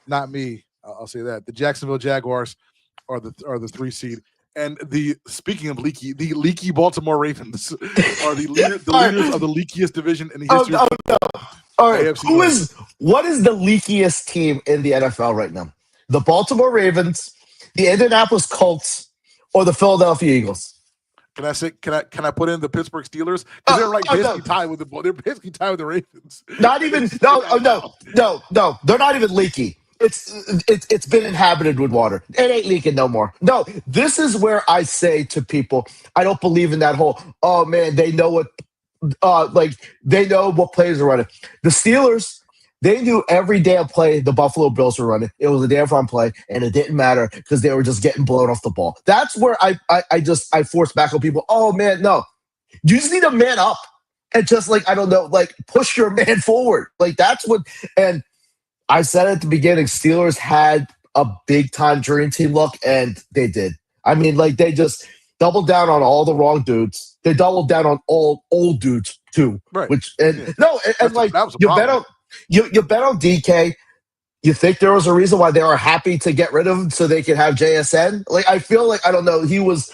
Not me, I'll say that. The Jacksonville Jaguars are the 3 seed, and speaking of leaky, the leaky Baltimore Ravens are the leaders of the leakiest division in the history. No. All right, what is the leakiest team in the NFL right now? The Baltimore Ravens, the Indianapolis Colts, or the Philadelphia Eagles? Can I say? Can I put in the Pittsburgh Steelers because they're like basically tied with the they're basically tied with the Ravens. Not even no. They're not even leaky. It's been inhabited with water. It ain't leaking no more. No, this is where I say to people, I don't believe in that whole. Oh man, they know what. Like they know what plays are running. The Steelers. They knew every damn play the Buffalo Bills were running. It was a damn fun play, and it didn't matter because they were just getting blown off the ball. That's where I force back on people. Oh man, no, you just need to man up and just like I don't know, like push your man forward. Like that's what. And I said at the beginning, Steelers had a big time dream team look, and they did. I mean, like they just doubled down on all the wrong dudes. They doubled down on all old dudes too. Right. Which and no, and like that was a you problem. bet on. You bet on DK. You think there was a reason why they were happy to get rid of him so they could have JSN? Like I feel like I don't know. He was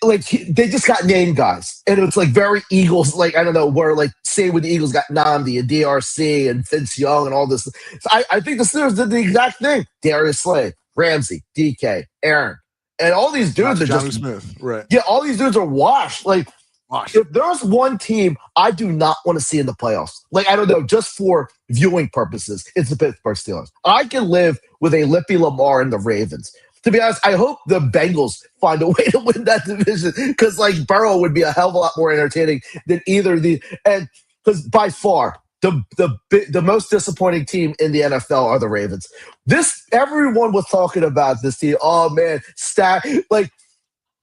like they just got named guys, and it's like very Eagles. Like I don't know where like say when the Eagles got Namdi and DRC and Vince Young and all this. So I think the Steelers did the exact thing. Darius Slay, Ramsey, DK, Aaron, and all these dudes are Johnny just Smith, right? Yeah, all these dudes are washed. Like. Gosh. If there's one team I do not want to see in the playoffs, like I don't know, just for viewing purposes, it's the Pittsburgh Steelers. I can live with a Lippy Lamar and the Ravens. To be honest, I hope the Bengals find a way to win that division because like Burrow would be a hell of a lot more entertaining than either of the and because by far the most disappointing team in the NFL are the Ravens. This everyone was talking about this team. Oh man, like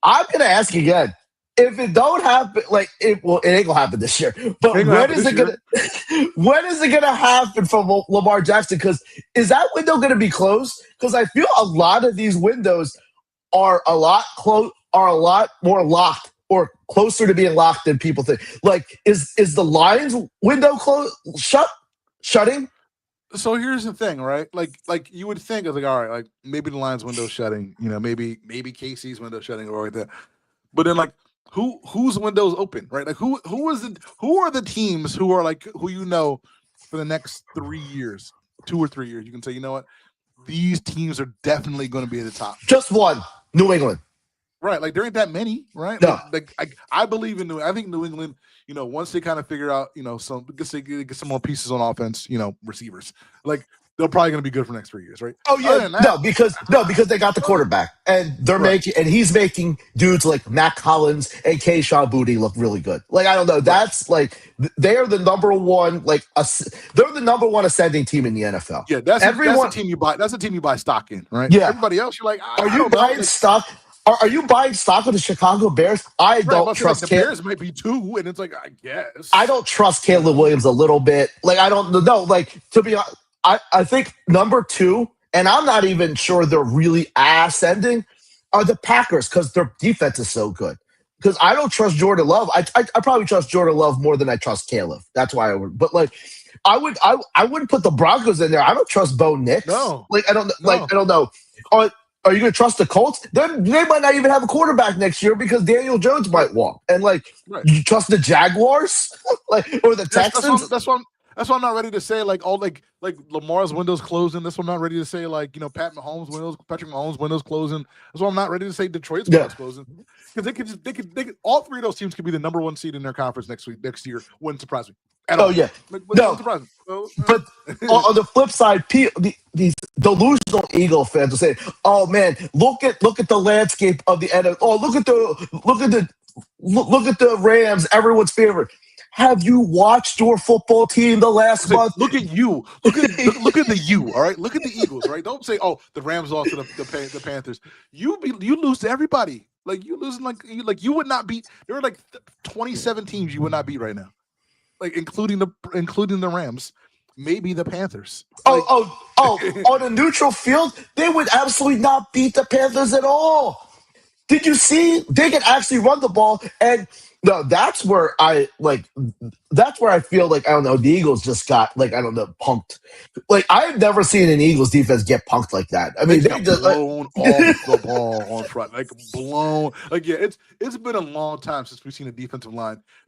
I'm gonna ask again. If it don't happen, like it ain't gonna happen this year. But when is it gonna happen from Lamar Jackson? Because is that window gonna be closed? Because I feel a lot of these windows are a lot more locked or closer to being locked than people think. Like, is the Lions window shutting? So here's the thing, right? Like you would think of like, all right, like maybe the Lions window shutting, maybe KC's window shutting or like that. But then like whose windows open, right? Like who are the teams who are like who for the next 3 years, 2 or 3 years, you can say, you know what, these teams are definitely going to be at the top. Just one, New England. Right, like there ain't that many, right? No. I believe in I think New England, once they kind of figure out, some get some more pieces on offense, receivers, like they're probably going to be good for the next 3 years, right? Oh yeah, because they got the quarterback, and he's making dudes like Matt Collins and Kayshon Boutte look really good. Like I don't know, that's like they are the number one, they're the number one ascending team in the NFL. Yeah, that's the team you buy. That's the team you buy stock in, right? Yeah. Everybody else, you're like, are you buying stock? Are you buying stock with the Chicago Bears? I don't trust the Bears might be too, and it's like I guess I don't trust Caleb Williams a little bit. Like I don't know. Like to be honest. I think number 2, and I'm not even sure they're really ascending, are the Packers because their defense is so good. Because I don't trust Jordan Love. I probably trust Jordan Love more than I trust Caleb. That's why I would. But like, I wouldn't put the Broncos in there. I don't trust Bo Nix. No, like I don't know. Are you going to trust the Colts? They might not even have a quarterback next year because Daniel Jones might walk. And you trust the Jaguars, or the Texans? That's why I'm not ready to say like Lamar's windows closing. That's why I'm not ready to say Patrick Mahomes windows closing. That's why I'm not ready to say Detroit's windows closing because they could all 3 of those teams could be the number 1 seed in their conference next year. Wouldn't surprise me at all. Oh yeah, no, surprise me. But on the flip side, these delusional Eagle fans will say, "Oh man, look at the landscape of the NFL. Oh look at the Rams, everyone's favorite." Have you watched your football team the last month? Look at you. Look at the you. All right. Look at the Eagles. Right. Don't say, "Oh, the Rams lost to the Panthers." You lose to everybody. Like you losing you would not beat. There are 27 teams you would not beat right now, including the Rams, maybe the Panthers. On a neutral field, they would absolutely not beat the Panthers at all. Did you see? They can actually run the ball and. No, that's where I feel like I don't know. The Eagles just got punked. Like I've never seen an Eagles defense get punked like that. I mean, they just blown off the ball on front, blown. It's been a long time since we've seen the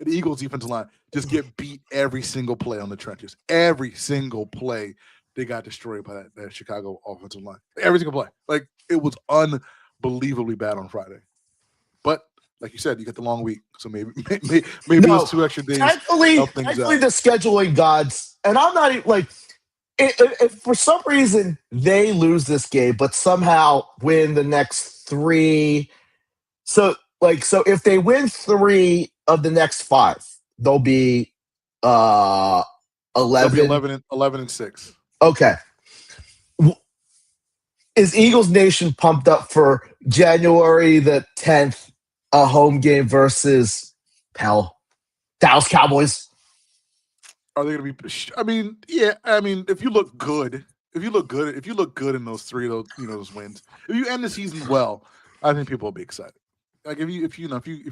Eagles defensive line just get beat every single play on the trenches. Every single play they got destroyed by that Chicago offensive line. Every single play, it was unbelievably bad on Friday. But like you said, you get the long week, so maybe No, those 2 extra days thankfully, help things thankfully out. the scheduling gods, and I'm not even like, if for some reason they lose this game, but somehow win the next 3, so if they win 3 of the next 5, they'll be uh They'll be 11. 11-6. Okay. Is Eagles Nation pumped up for January the 10th, a home game versus Dallas Cowboys? Are they going to be? I mean, yeah. I mean, if you look good in those 3 of those wins, if you end the season well, I think people will be excited. Like if you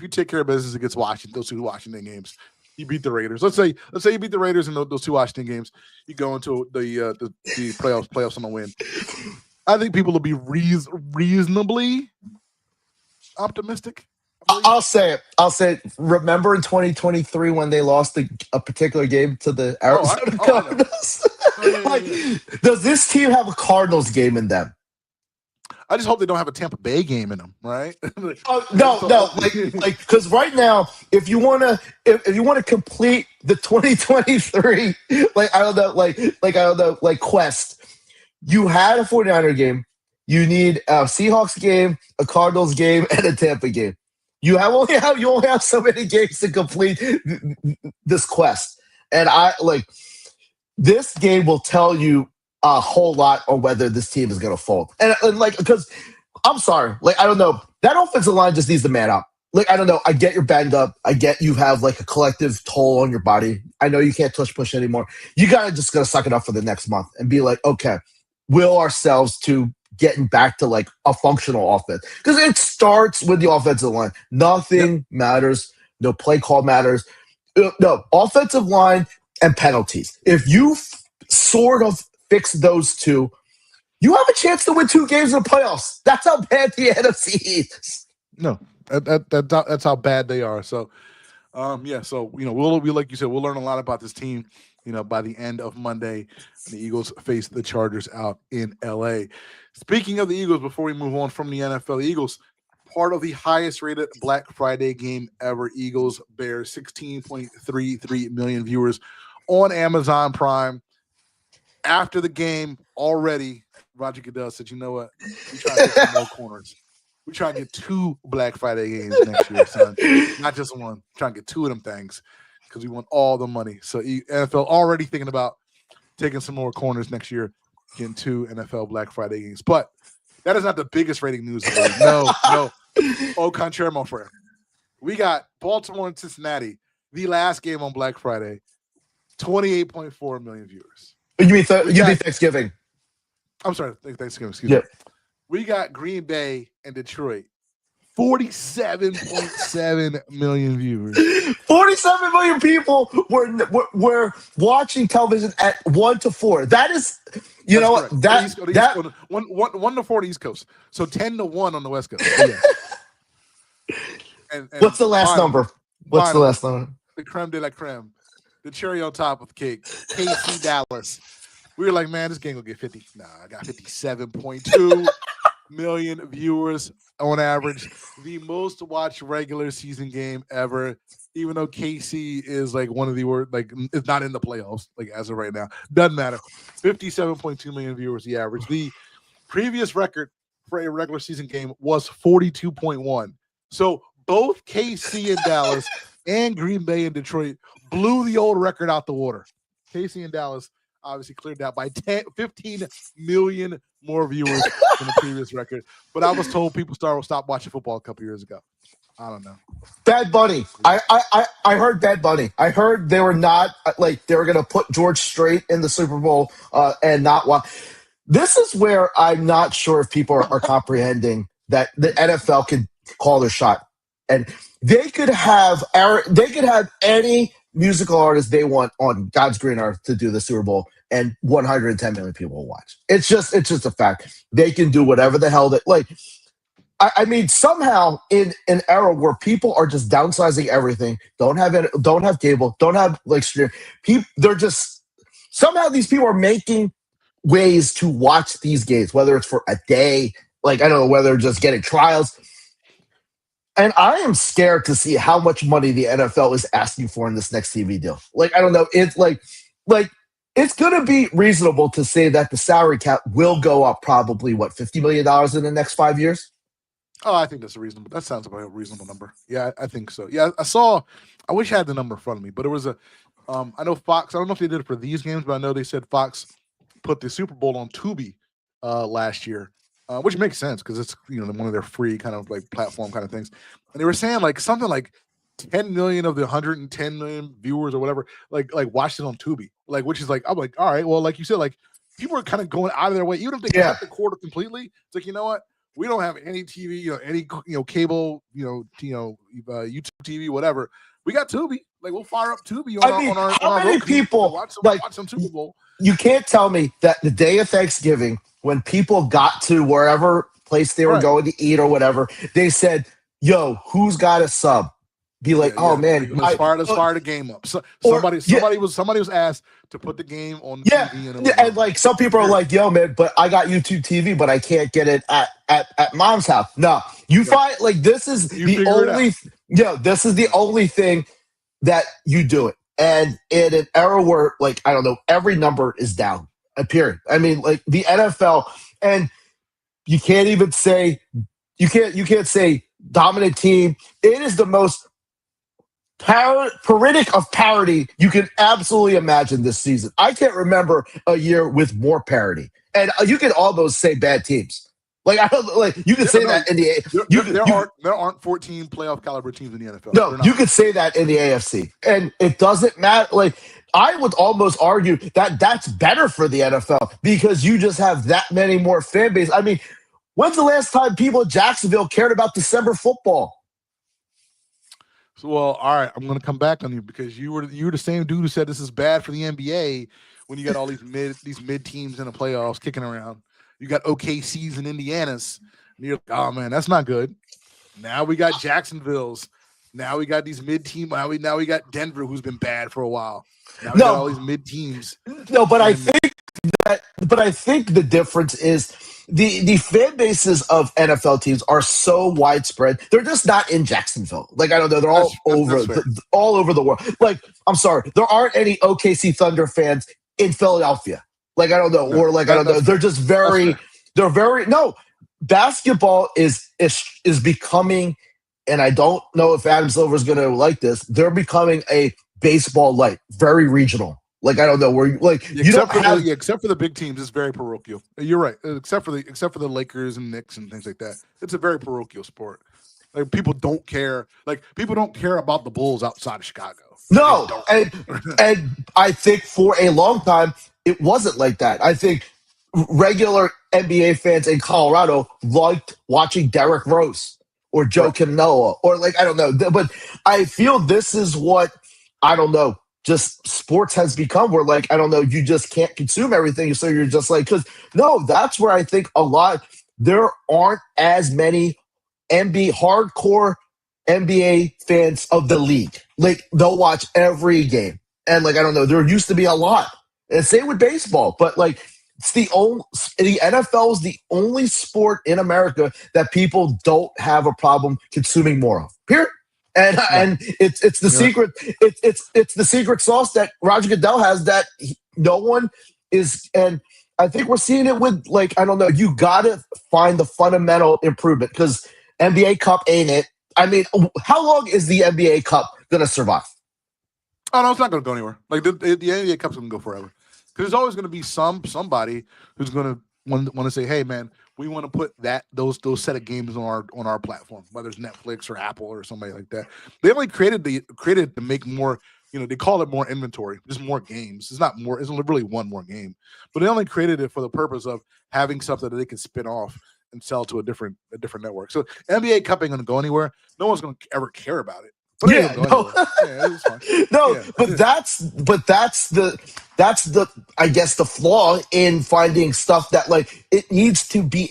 take care of business against Washington, those 2 Washington games, you beat the Raiders. Let's say you beat the Raiders in those 2 Washington games, you go into the playoffs on a win. I think people will be reasonably optimistic. I'll say it. Remember in 2023 when they lost a particular game to the Arizona Cardinals? Like, does this team have a Cardinals game in them? I just hope they don't have a Tampa Bay game in them, right? No, like because right now, if you want to complete the 2023, quest, you had a 49er game, you need a Seahawks game, a Cardinals game, and a Tampa game. You only have so many games to complete this quest, and this game will tell you a whole lot on whether this team is going to fold. And because I'm sorry, I don't know, that offensive line just needs to man up. I don't know. I get you're banged up. I get you have a collective toll on your body. I know you can't push anymore. You gotta suck it up for the next month and be like, okay, will ourselves to getting back to a functional offense, because it starts with the offensive line. Nothing matters. No play call matters. No offensive line and penalties. If you sort of fix those 2, you have a chance to win 2 games in the playoffs. That's how bad the NFC is. No, that's how bad they are. So, So we'll like you said, we'll learn a lot about this team. By the end of Monday, the Eagles face the Chargers out in LA. Speaking of the Eagles, before we move on from the NFL, the Eagles, part of the highest rated Black Friday game ever. Eagles Bears, 16.33 million viewers on Amazon Prime. After the game already, Roger Goodell said, you know what? We try to get some more corners. We try to get 2 Black Friday games next year, son. Not just 1. Try to get 2 of them things because we want all the money. So NFL already thinking about taking some more corners next year, getting 2 NFL Black Friday games. But that is not the biggest rating news of the week. No. Au contraire, my friend. We got Baltimore and Cincinnati, the last game on Black Friday, 28.4 million viewers. You mean Thanksgiving? I'm sorry, Thanksgiving. Excuse me. We got Green Bay and Detroit, 47.7 million viewers. 47 million people were watching television at 1 to 4. That is, you know what? That 1 to 4 East Coast. So 10 to 1 on the West Coast. Yeah. And what's the last number? What's the last number? The creme de la creme. The cherry on top of the cake. KC Dallas. We were like, man, this game will get 50. Nah, I got 57.2 million viewers on average. The most watched regular season game ever. Even though KC is one of the worst, it's not in the playoffs, as of right now. Doesn't matter. 57.2 million viewers, the average. The previous record for a regular season game was 42.1. So both KC and Dallas and Green Bay and Detroit blew the old record out the water. KC and Dallas obviously cleared that by 15 million more viewers than the previous record. But I was told people stopped watching football a couple years ago. I don't know. Bad Bunny. I heard Bad Bunny. I heard they were not they were going to put George Strait in the Super Bowl and not watch. This is where I'm not sure if people are comprehending that the NFL can call their shot, and they could have any musical artist they want on God's green earth to do the Super Bowl, and 110 million people will watch. It's just a fact. They can do whatever the hell I mean, somehow in an era where people are just downsizing everything, don't have cable, don't have stream, they're just somehow these people are making ways to watch these games, whether it's for a day, I don't know, whether just getting trials. And I am scared to see how much money the NFL is asking for in this next TV deal. Like, I don't know. It's like it's going to be reasonable to say that the salary cap will go up probably, what, $50 million in the next 5 years? Oh, I think that's a reasonable. That sounds about a reasonable number. Yeah, I think so. Yeah, I saw. I wish I had the number in front of me, but it was a. I know Fox. I don't know if they did it for these games, but I know they said Fox put the Super Bowl on Tubi last year, which makes sense because it's one of their free kind of like platform kind of things. And they were saying like something like 10 million of the 110 million viewers or whatever like watched it on Tubi, like which is like I'm like all right, well like you said like people are kind of going out of their way even if they cut the cord completely. It's like you know what. We don't have any TV, any cable, YouTube TV, whatever. We got Tubi. Like we'll fire up Tubi on our how many Roku people watch some Super Bowl. You can't tell me that the day of Thanksgiving, when people got to wherever place they were going to eat or whatever, they said, "Yo, who's got a sub?" Be like, "Oh man, let's fire the game up." So somebody was asked to put the game on TV, and like some people are like, "Yo, man, but I got YouTube TV, but I can't get it at mom's house." No, find like this is the only. This is the only thing that you do it, and in an era where like I don't know, every number is down. Period. I mean, like the NFL, and you can't even say you can't say dominant team. It is the most parodic of parody you can absolutely imagine this season. I can't remember a year with more parody, and you can almost say bad teams. Like I don't like you can say that in the there aren't 14 playoff caliber teams in the NFL. No, you could say that in the AFC, and it doesn't matter. Like I would almost argue that that's better for the NFL because you just have that many more fan base. I mean, when's the last time people in Jacksonville cared about December football? So, well, all right, I'm going to come back on you because you were the same dude who said this is bad for the NBA when you got all these mid teams in the playoffs kicking around. You got OKCs and Indianas, and you're like, oh man, that's not good. Now we got Jacksonville's. Now we got these mid team. Now we got Denver, who's been bad for a while. Now we got all these mid teams. No, but I think the difference is the fan bases of NFL teams are so widespread. They're just not in Jacksonville. Like I don't know, they're all over the world. Like I'm sorry, there aren't any OKC Thunder fans in Philadelphia. Like I don't know, or like I don't know. They're just very. Basketball is becoming, and I don't know if Adam Silver is going to like this. They're becoming a baseball light, very regional. Like I don't know where except for the big teams, it's very parochial. You're right. Except for the Lakers and Knicks and things like that, it's a very parochial sport. Like people don't care. Like people don't care about the Bulls outside of Chicago. No, and I think for a long time it wasn't like that. I think regular NBA fans in Colorado liked watching Derrick Rose or Joakim Noah or like I don't know. But I feel this is what I don't know. Just sports has become where like I don't know. You just can't consume everything, so you're just like that's where I think a lot there aren't as many hardcore NBA fans of the league. Like they'll watch every game, and like I don't know. There used to be a lot. And same with baseball, but like the NFL is the only sport in America that people don't have a problem consuming more of. Period. And it's the secret. It's the secret sauce that Roger Goodell has that no one is. And I think we're seeing it with like I don't know. You gotta find the fundamental improvement because NBA Cup ain't it. I mean, how long is the NBA Cup gonna survive? Oh no, it's not gonna go anywhere. Like the NBA Cup's gonna go forever. Because there's always gonna be somebody who's gonna want to say, "Hey, man, we want to put those set of games on our platform, whether it's Netflix or Apple or somebody like that." They only created to make more. They call it more inventory, just more games. It's not more. It's really one more game, but they only created it for the purpose of having something that they can spin off and sell to a different network. So NBA Cup ain't gonna go anywhere. No one's gonna ever care about it. But that's the I guess the flaw in finding stuff that like it needs to be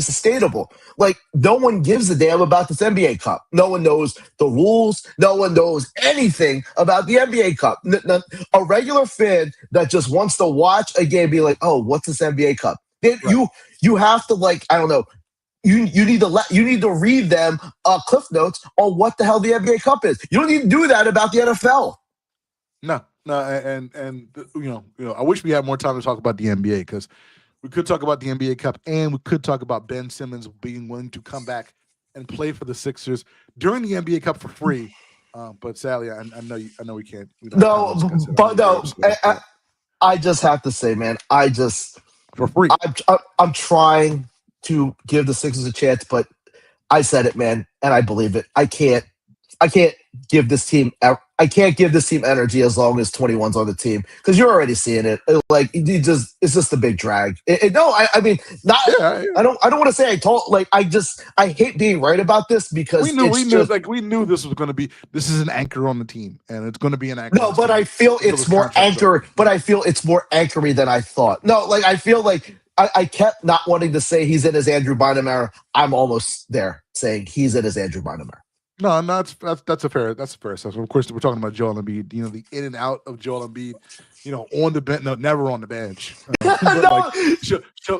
sustainable. Like no one gives a damn about this NBA Cup. No one knows the rules. No one knows anything about the NBA Cup. A regular fan that just wants to watch a game be like, oh, what's this NBA Cup? You have to like I don't know. you need to read them cliff notes on what the hell the NBA Cup is. You don't need to do that about the NFL. No, and I wish we had more time to talk about the NBA because we could talk about the NBA Cup and we could talk about Ben Simmons being willing to come back and play for the Sixers during the NBA Cup for free. But sadly, I know we can't. I just have to say, man, for free. I'm trying to give the Sixers a chance, but I said it, man, and I believe it. I can't give this team energy as long as 21's on the team because you're already seeing it. Like it's just a big drag. I don't want to say I hate being right about this because we knew this was going to be. This is an anchor on the team, and it's going to be an anchor. No, but I feel it's more anchor. But I feel it's more anchory than I thought. No, like I feel like I kept not wanting to say he's in his Andrew Bynum era. I'm almost there saying he's in his Andrew Bynum era. No, that's a fair assessment. Of course, we're talking about Joel Embiid. The in and out of Joel Embiid. On the bench, no, never on the bench.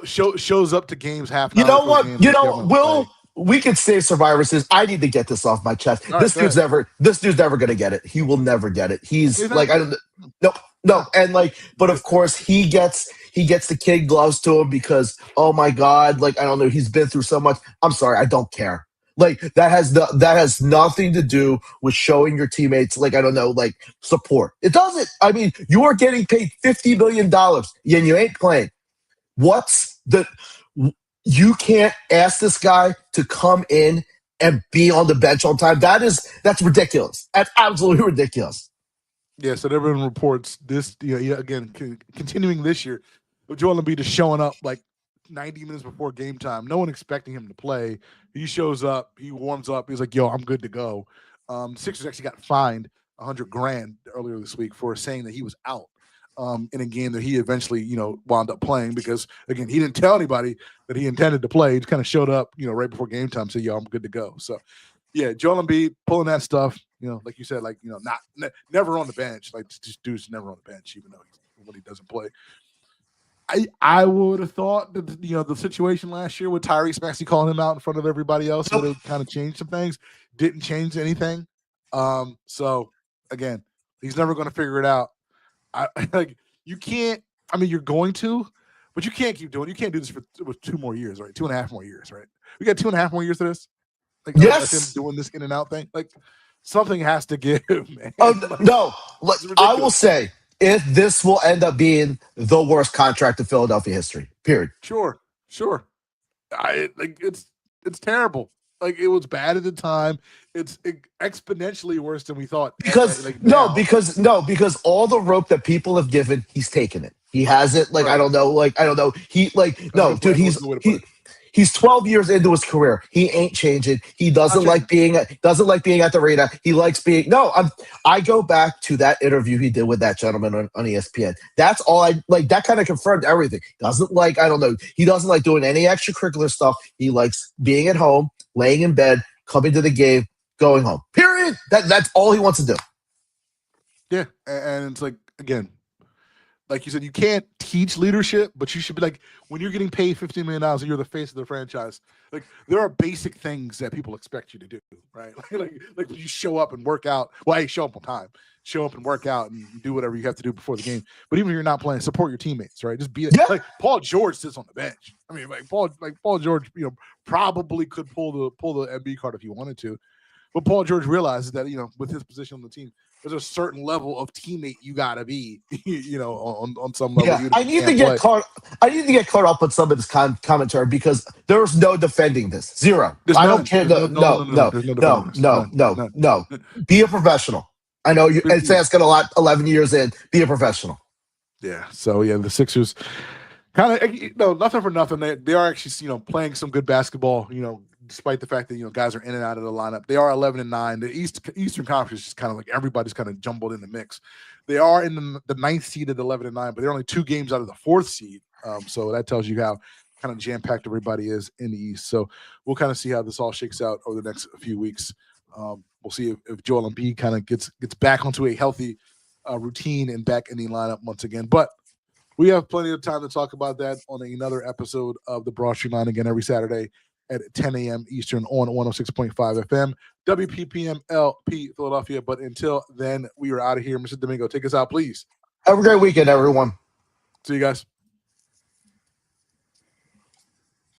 Shows up to games half. You know what? We could save Survivor Series. I need to get this off my chest. This dude's never going to get it. He will never get it. He's like, no, and but of course he gets the kid gloves to him because oh my God, I don't know, he's been through so much. I'm sorry, I don't care. That has nothing to do with showing your teammates, I don't know, support. It doesn't. I mean, you are getting paid $50 million and you ain't playing. You can't ask this guy to come in and be on the bench all the time. That's ridiculous. That's absolutely ridiculous. Yeah, so there have been reports this, again, continuing this year, Joel Embiid is showing up 90 minutes before game time. No one expecting him to play. He shows up. He warms up. He's like, "Yo, I'm good to go." Sixers actually got fined $100,000 earlier this week for saying that he was out in a game that he eventually, wound up playing because again, he didn't tell anybody that he intended to play. He just kind of showed up, right before game time, said, "Yo, I'm good to go." So, yeah, Joel Embiid pulling that stuff. Like you said, never on the bench. This dude's never on the bench, even though when he doesn't play. I would have thought that the situation last year with Tyrese Maxey calling him out in front of everybody else would have kind of changed some things. Didn't change anything. So again, he's never going to figure it out. You can't. I mean, you're going to, but you can't keep doing. You can't do this with 2 more years, right? 2.5 more years, right? We got 2.5 more years to this. Yes, him doing this in and out thing. Something has to give, man. No, I will say. If this will end up being the worst contract in Philadelphia history, period. Sure. It's terrible. It was bad at the time. It's exponentially worse than we thought. Because all the rope that people have given, he's taken it. He has it. Right. I don't know. He's 12 years into his career. He ain't changing. He doesn't like being at the arena. He likes being. I go back to that interview he did with that gentleman on ESPN. That's all I like. That kind of confirmed everything. Doesn't like. I don't know. He doesn't like doing any extracurricular stuff. He likes being at home, laying in bed, coming to the game, going home. Period. That's all he wants to do. Yeah, and it's again. Like you said, you can't teach leadership, but you should be when you're getting paid $15 million and you're the face of the franchise, there are basic things that people expect you to do, right? Like you show up and work out. Well, hey, show up on time. Show up and work out and do whatever you have to do before the game. But even if you're not playing, support your teammates, right? Just be Paul George sits on the bench. I mean, Paul George, probably could pull the MB card if he wanted to. But Paul George realizes that, with his position on the team, there's a certain level of teammate you gotta be, on some level. Yeah, I need to get caught up on some of this commentary because there's no defending this. Zero. I don't care. No. Be a professional. I know it's asking a lot. 11 years in, be a professional. Yeah. So the Sixers kind of nothing for nothing. They are actually playing some good basketball. Despite the fact that guys are in and out of the lineup, they are 11-9. The Eastern Conference is just kind of everybody's kind of jumbled in the mix. They are in the 9th seed at 11-9, but they're only 2 games out of the 4th seed. So that tells you how kind of jam-packed everybody is in the East. So we'll kind of see how this all shakes out over the next few weeks. We'll see if Joel Embiid kind of gets back onto a healthy routine and back in the lineup once again. But we have plenty of time to talk about that on another episode of the Broad Street Line again every Saturday at 10 a.m. Eastern on 106.5 FM, WPPM LP Philadelphia. But until then, we are out of here. Mr. Domingo, take us out, please. Have a great weekend, everyone. See you guys.